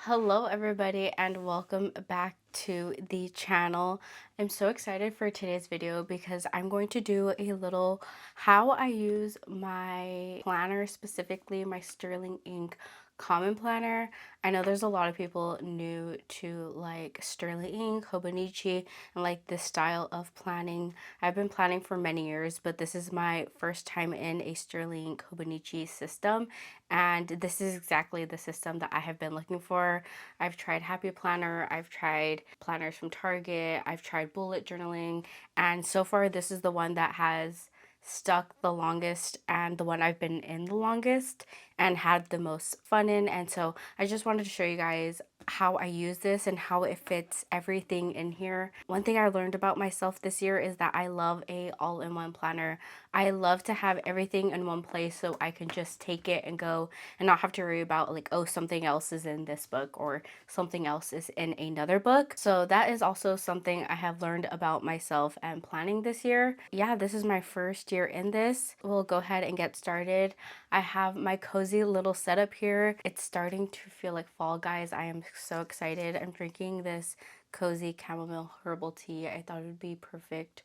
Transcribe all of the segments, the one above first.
Hello everybody and welcome back to the channel. I'm so excited for today's video because I'm going to do a little how I use my planner, specifically my Sterling Ink Common Planner. I know there's a lot of people new to like Sterling Ink, Hobonichi, and like this style of planning. I've been planning for many years, but this is my first time in a Sterling Ink Hobonichi system, and this is exactly the system that I have been looking for. I've tried Happy Planner, I've tried planners from Target, I've tried bullet journaling, and so far this is the one that has stuck the longest and the one I've been in the longest and had the most fun in. And so I just wanted to show you guys how I use this and how it fits everything in here. One thing I learned about myself this year is that I love a all-in-one planner. I love to have everything in one place so I can just take it and go and not have to worry about like, oh, something else is in this book or something else is in another book. So that is also something I have learned about myself and planning this year. Yeah, this is my first year in this. We'll go ahead and get started. I have my cozy little setup here. It's starting to feel like fall, guys. I am so excited. I'm drinking this cozy chamomile herbal tea. I thought it would be perfect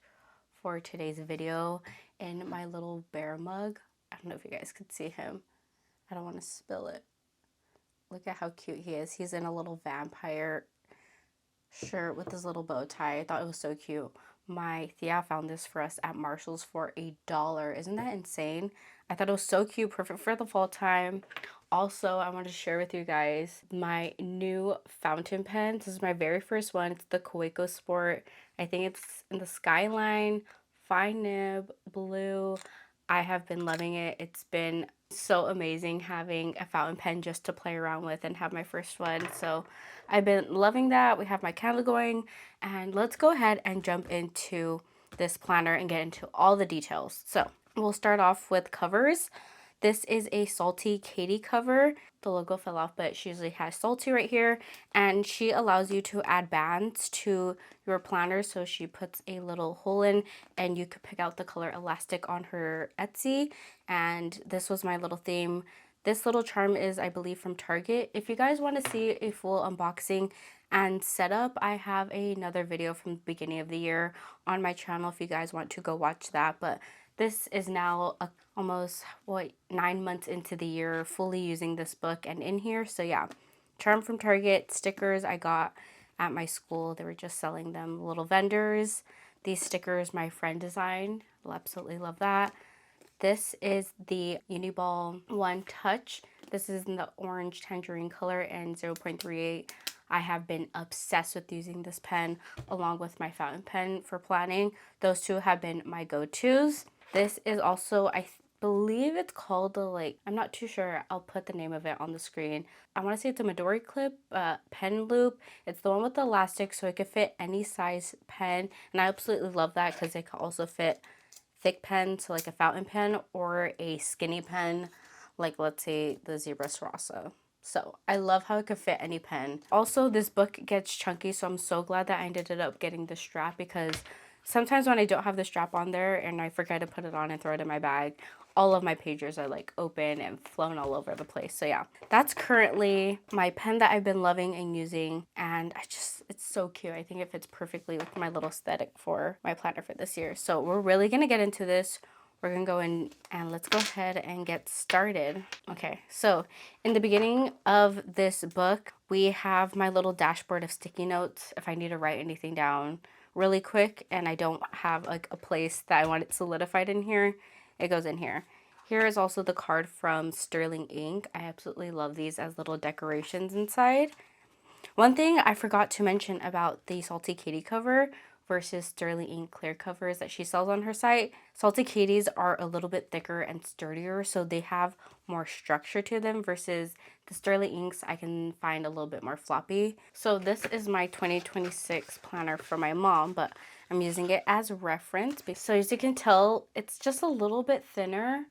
for today's video in my little bear mug. I don't know if you guys could see him. I don't want to spill it. Look at how cute he is. He's in a little vampire shirt with his little bow tie. I thought it was so cute. My Thea found this for us at Marshall's for $1. Isn't that insane? I thought it was so cute, perfect for the fall time. Also, I wanted to share with you guys my new fountain pen. This is my very first one. It's the Kaweco Sport. I think it's in the Skyline fine nib blue. I have been loving it. It's been so amazing having a fountain pen just to play around with and have my first one. So I've been loving that. We have my candle going, and let's go ahead and jump into this planner and get into all the details. So we'll start off with covers. This is a Salty Katie cover. The logo fell off, but she usually has Salty right here, and she allows you to add bands to your planner. So she puts a little hole in, and you could pick out the color elastic on her Etsy, and this was my little theme. This little charm is, I believe, from Target. If you guys want to see a full unboxing and setup, I have another video from the beginning of the year on my channel if you guys want to go watch that. But this is now almost 9 months into the year fully using this book and in here. So yeah, charm from Target. Stickers I got at my school. They were just selling them, little vendors. These stickers my friend designed. I'll absolutely love that. This is the Uniball One Touch. This is in the orange tangerine color and 0.38. I have been obsessed with using this pen along with my fountain pen for planning. Those two have been my go-tos. This is also, I believe it's called the, like, I'm not too sure. I'll put the name of it on the screen. I want to say it's a Midori clip pen loop. It's the one with the elastic, so it could fit any size pen. And I absolutely love that because it can also fit thick pen, so like a fountain pen, or a skinny pen, like let's say the Zebra Sarasa. So I love how it could fit any pen. Also, this book gets chunky, so I'm so glad that I ended up getting the strap, because sometimes when I don't have the strap on there and I forget to put it on and throw it in my bag, all of my pages are like open and flown all over the place. So yeah, that's currently my pen that I've been loving and using, and it's so cute. I think it fits perfectly with my little aesthetic for my planner for this year. So we're really gonna get into this. We're gonna go in and let's go ahead and get started. Okay, so in the beginning of this book, we have my little dashboard of sticky notes if I need to write anything down really quick and I don't have like a place that I want it solidified in here. It goes in here. Here is also the card from Sterling Ink. I absolutely love these as little decorations inside. One thing I forgot to mention about the Salty Katie cover versus Sterling Ink clear covers that she sells on her site. Salty Katies are a little bit thicker and sturdier, so they have more structure to them, versus the Sterling Inks I can find a little bit more floppy. So this is my 2026 planner for my mom, but I'm using it as reference. So as you can tell, it's just a little bit thinner.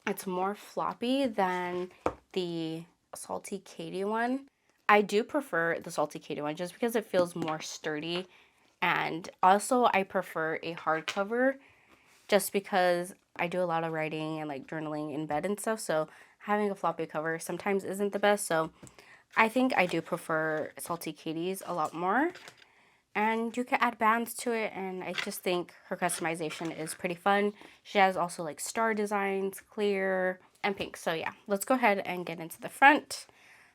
It's more floppy than the Salty Katie one. I do prefer the Salty Katie one just because it feels more sturdy, and also I prefer a hardcover just because I do a lot of writing and like journaling in bed and stuff, so having a floppy cover sometimes isn't the best. So I think I do prefer Salty Katie's a lot more. And you can add bands to it, and I just think her customization is pretty fun. She has also like star designs, clear, and pink. So yeah, let's go ahead and get into the front.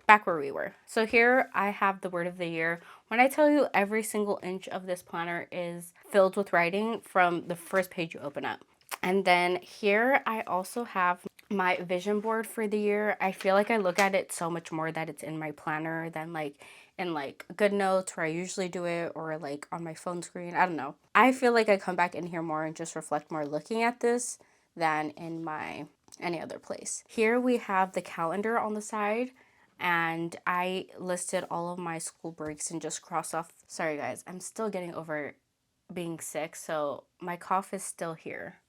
Back where we were. So here I have the word of the year. When I tell you every single inch of this planner is filled with writing from the first page you open up. And then here I also have my vision board for the year. I feel like I look at it so much more that it's in my planner than like in like GoodNotes where I usually do it, or like on my phone screen. I don't know. I feel like I come back in here more and just reflect more looking at this than in my any other place. Here we have the calendar on the side, and I listed all of my school breaks and just crossed off. Sorry guys, I'm still getting over being sick, so my cough is still here.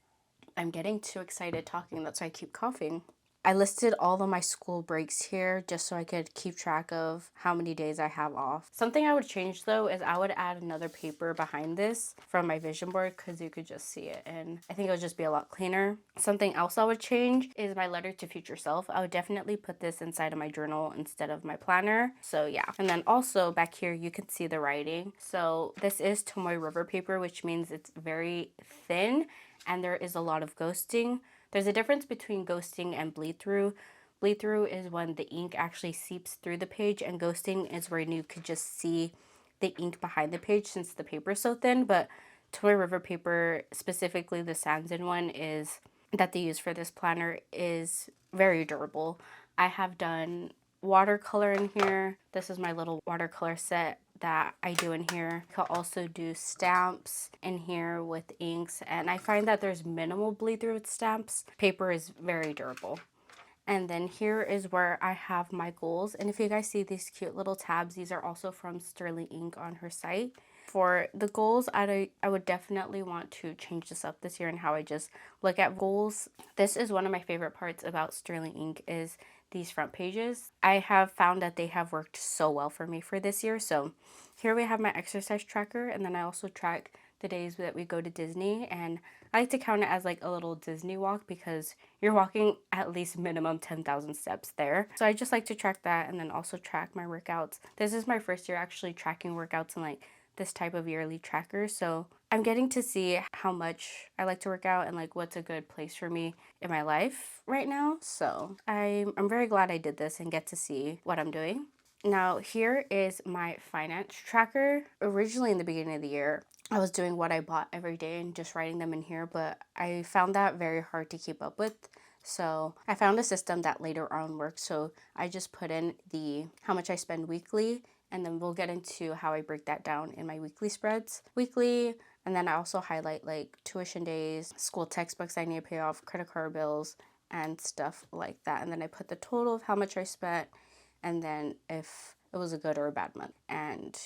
I'm getting too excited talking, that's why I keep coughing. I listed all of my school breaks here just so I could keep track of how many days I have off. Something I would change though is I would add another paper behind this from my vision board because you could just see it, and I think it would just be a lot cleaner. Something else I would change is my letter to future self. I would definitely put this inside of my journal instead of my planner. So yeah. And then also back here you can see the writing. So this is Tomoe River paper, which means it's very thin and there is a lot of ghosting. There's a difference between ghosting and bleed through. Bleed through is when the ink actually seeps through the page, and ghosting is where you could just see the ink behind the page since the paper is so thin. But Toy River paper, specifically the Sanzin one, is that they use for this planner is very durable. I have done watercolor in here. This is my little watercolor set that I do in here. You can also do stamps in here with inks, and I find that there's minimal bleed through with stamps. Paper is very durable. And then here is where I have my goals. And if you guys see these cute little tabs, these are also from Sterling Ink on her site. For the goals, I would definitely want to change this up this year and how I just look at goals. This is one of my favorite parts about Sterling Ink is these front pages. I have found that they have worked so well for me for this year. So here we have my exercise tracker, and then I also track the days that we go to Disney, and I like to count it as like a little Disney walk because you're walking at least minimum 10,000 steps there. So I just like to track that, and then also track my workouts. This is my first year actually tracking workouts in like this type of yearly tracker, so I'm getting to see how much I like to work out and like what's a good place for me in my life right now. So I'm very glad I did this and get to see what I'm doing. Now here is my finance tracker. Originally in the beginning of the year, I was doing what I bought every day and just writing them in here, but I found that very hard to keep up with. So I found a system that later on worked. So I just put in the how much I spend weekly, and then we'll get into how I break that down in my weekly spreads. Weekly, and then I also highlight like tuition days, school textbooks I need to pay off, credit card bills, and stuff like that. And then I put the total of how much I spent, and then if it was a good or a bad month. And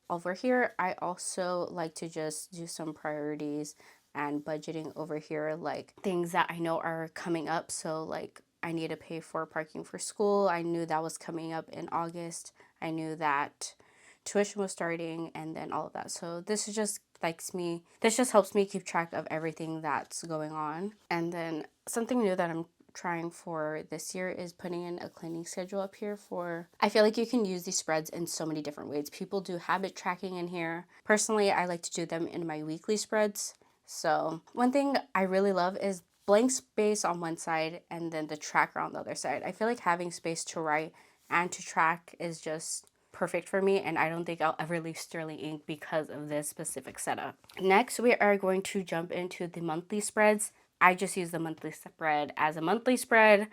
over here, I also like to just do some priorities and budgeting over here, like things that I know are coming up. So like I need to pay for parking for school. I knew that was coming up in August. I knew that tuition was starting, and then all of that. So this is just this just helps me keep track of everything that's going on. And then something new that I'm trying for this year is putting in a cleaning schedule up here. I feel like you can use these spreads in so many different ways. People do habit tracking in here. Personally, I like to do them in my weekly spreads. So one thing I really love is blank space on one side and then the tracker on the other side. I feel like having space to write and to track is just perfect for me, and I don't think I'll ever leave Sterling Ink because of this specific setup. Next, we are going to jump into the monthly spreads. I just use the monthly spread as a monthly spread.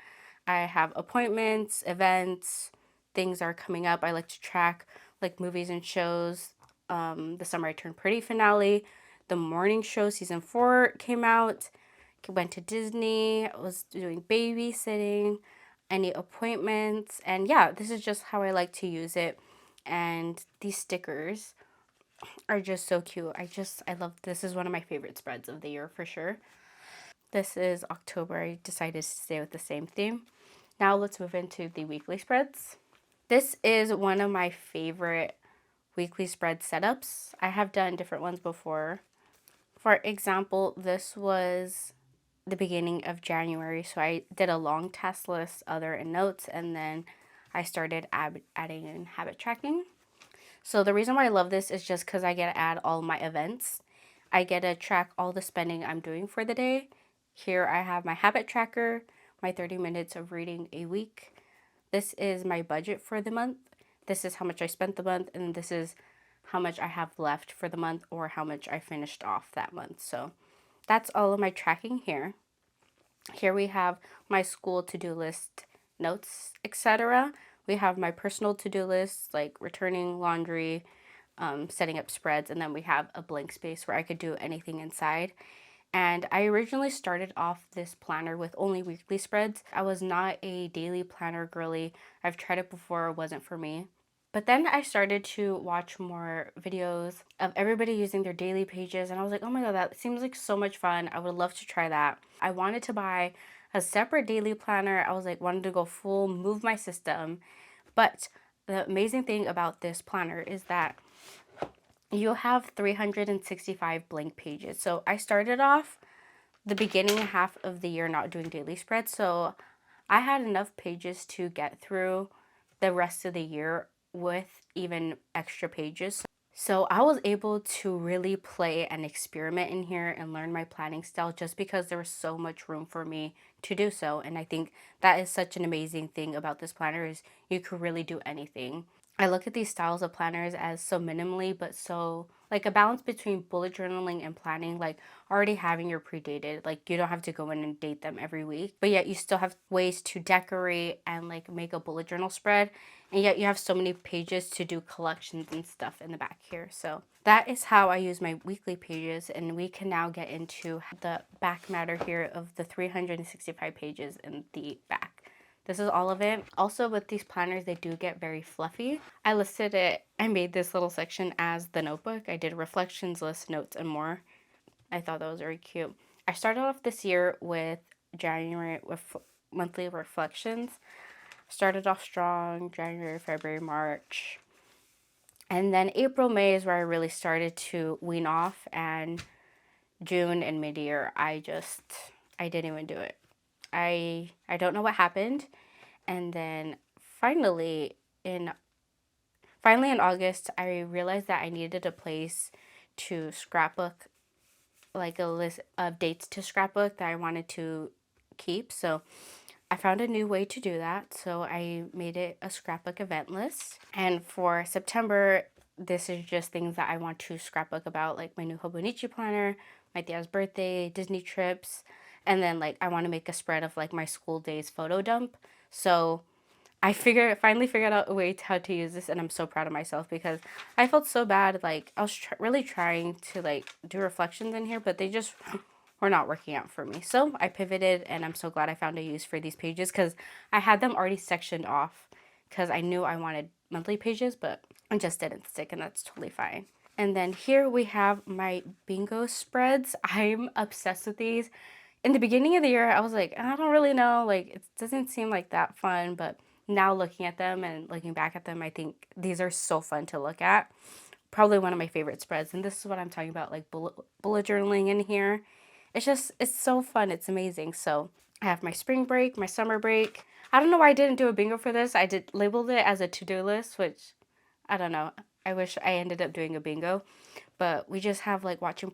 I have appointments, events, things are coming up. I like to track like movies and shows. The Summer I Turned Pretty finale, the morning show season 4 came out. Went to Disney. I was doing babysitting, any appointments, and yeah, this is just how I like to use it. And these stickers are just so cute. I love this. Is one of my favorite spreads of the year for sure. This is October. I decided to stay with the same theme. Now let's move into the weekly spreads. This is one of my favorite weekly spread setups. I have done different ones before. For example, this was the beginning of January, so I did a long task list, other and notes, and then I started adding in habit tracking. So the reason why I love this is just because I get to add all my events. I get to track all the spending I'm doing for the day. Here I have my habit tracker, my 30 minutes of reading a week. This is my budget for the month. This is how much I spent the month, and this is how much I have left for the month or how much I finished off that month. So that's all of my tracking here. Here we have my school to-do list, notes, etc. We have my personal to-do list, like returning laundry, setting up spreads, and then we have a blank space where I could do anything inside. And I originally started off this planner with only weekly spreads. I was not a daily planner girly. I've tried it before, it wasn't for me. But then I started to watch more videos of everybody using their daily pages, and I was like, oh my god, that seems like so much fun. I would love to try that. I wanted to buy a separate daily planner. I was like, wanted to go full move my system. But the amazing thing about this planner is that you'll have 365 blank pages. So I started off the beginning half of the year not doing daily spreads, so I had enough pages to get through the rest of the year with even extra pages. So I was able to really play and experiment in here and learn my planning style just because there was so much room for me to do so. And I think that is such an amazing thing about this planner is you could really do anything. I look at these styles of planners as so minimally, but so like a balance between bullet journaling and planning, like already having your pre-dated, like you don't have to go in and date them every week, but yet you still have ways to decorate and like make a bullet journal spread. And yet you have so many pages to do collections and stuff in the back here. So that is how I use my weekly pages. And we can now get into the back matter here of the 365 pages in the back. This is all of it. Also with these planners, they do get very fluffy. I listed it, I made this little section as the notebook. I did reflections, lists, notes, and more. I thought that was very cute. I started off this year with January with monthly reflections. Started off strong, January, February, March. And then April, May is where I really started to wean off, and June and mid-year, I didn't even do it. I don't know what happened. And then in finally in August, I realized that I needed a place to scrapbook, like a list of dates to scrapbook that I wanted to keep. So I found a new way to do that. So I made it a scrapbook event list. And for September, this is just things that I want to scrapbook about, like my new Hobonichi planner, my tia's birthday, Disney trips, and then like I want to make a spread of like my school days photo dump. So I finally figured out a way to how to use this, and I'm so proud of myself because I felt so bad. Like I was really trying to like do reflections in here, but they just were not working out for me. So I pivoted, and I'm so glad I found a use for these pages because I had them already sectioned off because I knew I wanted monthly pages, but it just didn't stick, and that's totally fine. And then here we have my bingo spreads. I'm obsessed with these. In the beginning of the year, I was like, I don't really know, like it doesn't seem like that fun, but now looking at them and looking back at them, I think these are so fun to look at. Probably one of my favorite spreads, and this is what I'm talking about, like bullet journaling in here. It's so fun. It's amazing. So I have my spring break, my summer break. I don't know why I didn't do a bingo for this. I did labeled it as a to-do list, which I don't know. I wish I ended up doing a bingo. But we just have like watching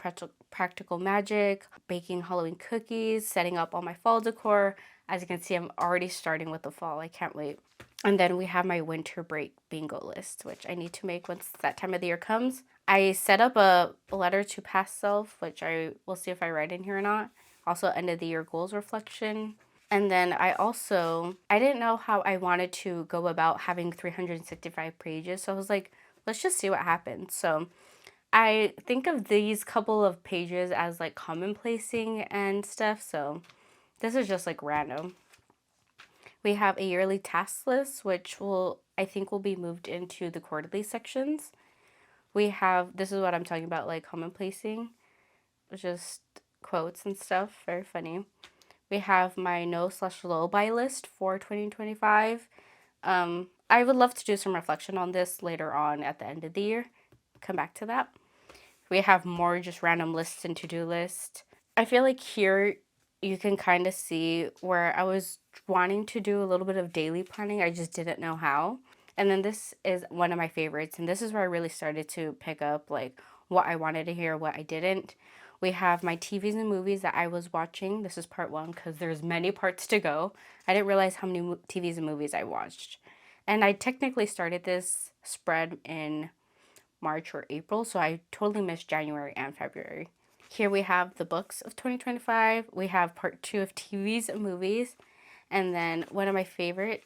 practical magic, baking Halloween cookies, setting up all my fall decor. As you can see, I'm already starting with the fall. I can't wait. And then we have my winter break bingo list, which I need to make once that time of the year comes. I set up a letter to past self, which I will see if I write in here or not. Also, end of the year goals reflection. And then I didn't know how I wanted to go about having 365 pages. So I was like, let's just see what happens. So I think of these couple of pages as like commonplacing and stuff. So this is just like random. We have a yearly task list, which I think will be moved into the quarterly sections. We have, this is what I'm talking about, like commonplacing, just quotes and stuff, very funny. We have my no/low buy list for 2025. I would love to do some reflection on this later on at the end of the year. Come back to that. We have more just random lists and to-do lists. I feel like here you can kind of see where I was wanting to do a little bit of daily planning. I just didn't know how. And then this is one of my favorites. And this is where I really started to pick up like what I wanted to hear, what I didn't. We have my TVs and movies that I was watching. This is part one because there's many parts to go. I didn't realize how many TVs and movies I watched. And I technically started this spread in March or April, so I totally missed January and February. Here we have the books of 2025. We have part two of TVs and movies. And then one of my favorite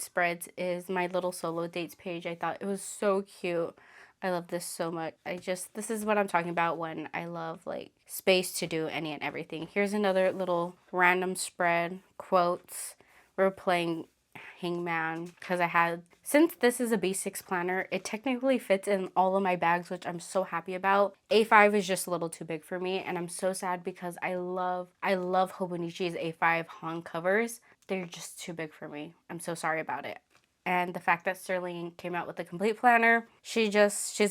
spreads is my little solo dates page. I thought it was so cute. I love this so much. This is what I'm talking about when I love like space to do any and everything. Here's another little random spread, quotes. We're playing Hangman because since this is a B6 planner, it technically fits in all of my bags, which I'm so happy about. A5 is just a little too big for me, and I'm so sad because I love Hobonichi's A5 Han covers. They're just too big for me. I'm so sorry about it. And the fact that Sterling came out with a complete planner, she's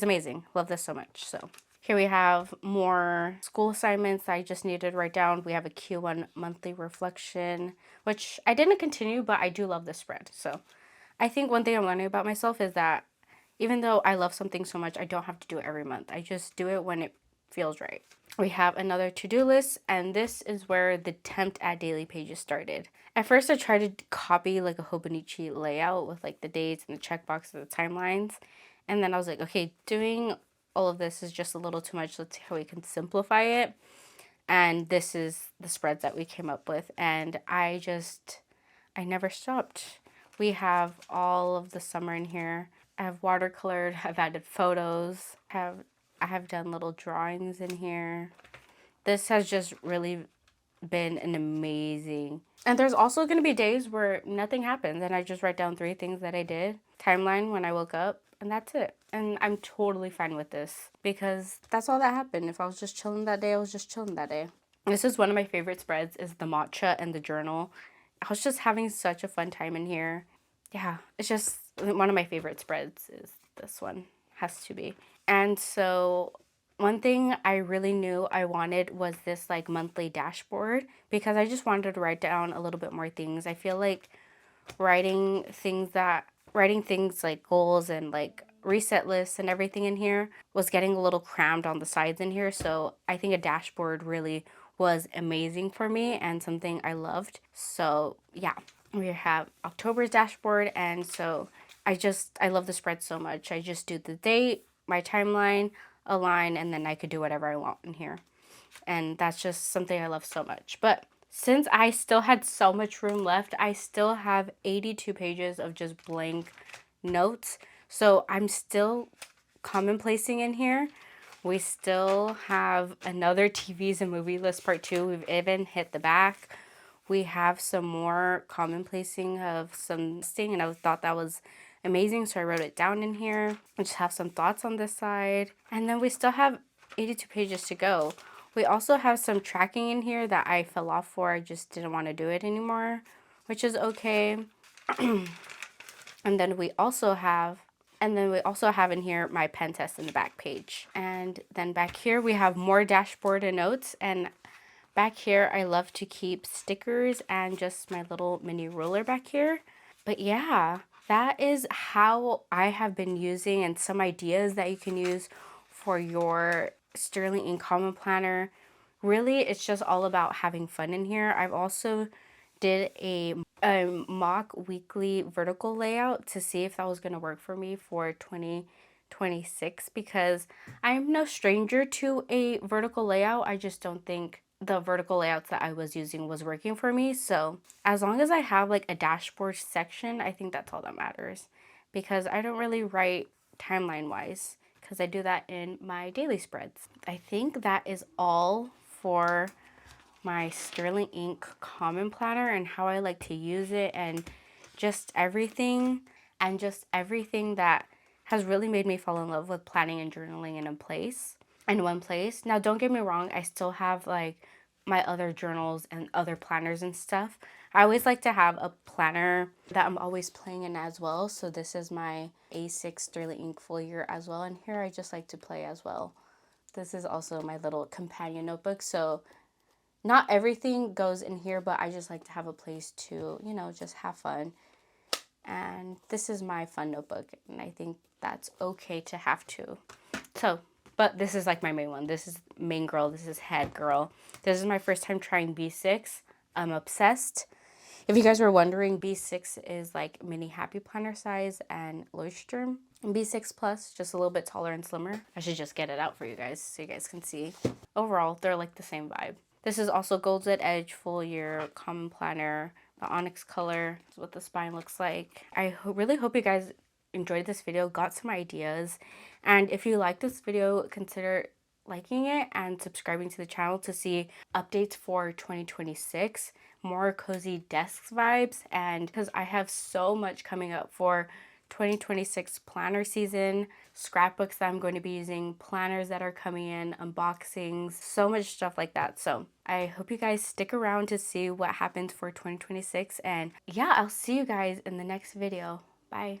amazing. Love this so much. So here we have more school assignments I just needed to write down. We have a Q1 monthly reflection, which I didn't continue, but I do love this spread. So I think one thing I'm learning about myself is that even though I love something so much, I don't have to do it every month. I just do it when it feels right. We have another to-do list, and this is where the attempt at daily pages started. At first, I tried to copy like a Hobonichi layout with like the dates and the checkboxes and the timelines. And then I was like, okay, doing all of this is just a little too much. Let's see how we can simplify it. And this is the spreads that we came up with. And I never stopped. We have all of the summer in here. I have watercolored, I've added photos, I have done little drawings in here. This has just really been an amazing. And there's also going to be days where nothing happens and I just write down 3 things that I did, timeline when I woke up, and that's it. And I'm totally fine with this because that's all that happened. If I was just chilling that day, I was just chilling that day. This is one of my favorite spreads is the matcha and the journal. I was just having such a fun time in here. Yeah, it's just one of my favorite spreads is this one. Has to be. And so one thing I really knew I wanted was this like monthly dashboard because I just wanted to write down a little bit more things. I feel like writing things like goals and like reset lists and everything in here was getting a little crammed on the sides in here. So I think a dashboard really was amazing for me and something I loved. So yeah, we have October's dashboard, and so I love the spread so much. I just do the date, my timeline, a line, and then I could do whatever I want in here. And that's just something I love so much. But since I still had so much room left, I still have 82 pages of just blank notes. So I'm still commonplacing in here. We still have another TVs and movie list part 2. We've even hit the back. We have some more commonplacing of some thing, and I thought that was amazing, so I wrote it down in here. I just have some thoughts on this side. And then we still have 82 pages to go. We also have some tracking in here that I fell off for. I just didn't want to do it anymore, which is okay. And then we also have in here my pen test in the back page. And then back here we have more dashboard and notes. And back here I love to keep stickers and just my little mini ruler back here. But yeah, that is how I have been using and some ideas that you can use for your Sterling Ink Common Planner. Really, it's just all about having fun in here. I've also did a mock weekly vertical layout to see if that was going to work for me for 2026 because I'm no stranger to a vertical layout. I just don't think the vertical layouts that I was using was working for me. So as long as I have like a dashboard section, I think that's all that matters because I don't really write timeline wise because I do that in my daily spreads. I think that is all for my Sterling Ink Common Planner and how I like to use it and just everything that has really made me fall in love with planning and journaling in one place. Now, don't get me wrong, I still have like my other journals and other planners and stuff. I always like to have a planner that I'm always playing in as well. So this is my A6 Sterling Ink full year as well. And here I just like to play as well. This is also my little companion notebook. So Not everything goes in here, but I just like to have a place to, you know, just have fun. And this is my fun notebook, and I think that's okay to have to. So, but this is like my main one. This is main girl. This is head girl. This is my first time trying B6. I'm obsessed. If you guys were wondering, B6 is like mini happy planner size and Leuchtturm. And B6 Plus, just a little bit taller and slimmer. I should just get it out for you guys so you guys can see. Overall, they're like the same vibe. This is also Gold's Edge full year common planner. The onyx color is what the spine looks like. I really hope you guys enjoyed this video, got some ideas. And if you like this video, consider liking it and subscribing to the channel to see updates for 2026, more cozy desks vibes, and because I have so much coming up for 2026 planner season, scrapbooks that I'm going to be using, planners that are coming in, unboxings, so much stuff like that. So I hope you guys stick around to see what happens for 2026, and yeah, I'll see you guys in the next video. Bye.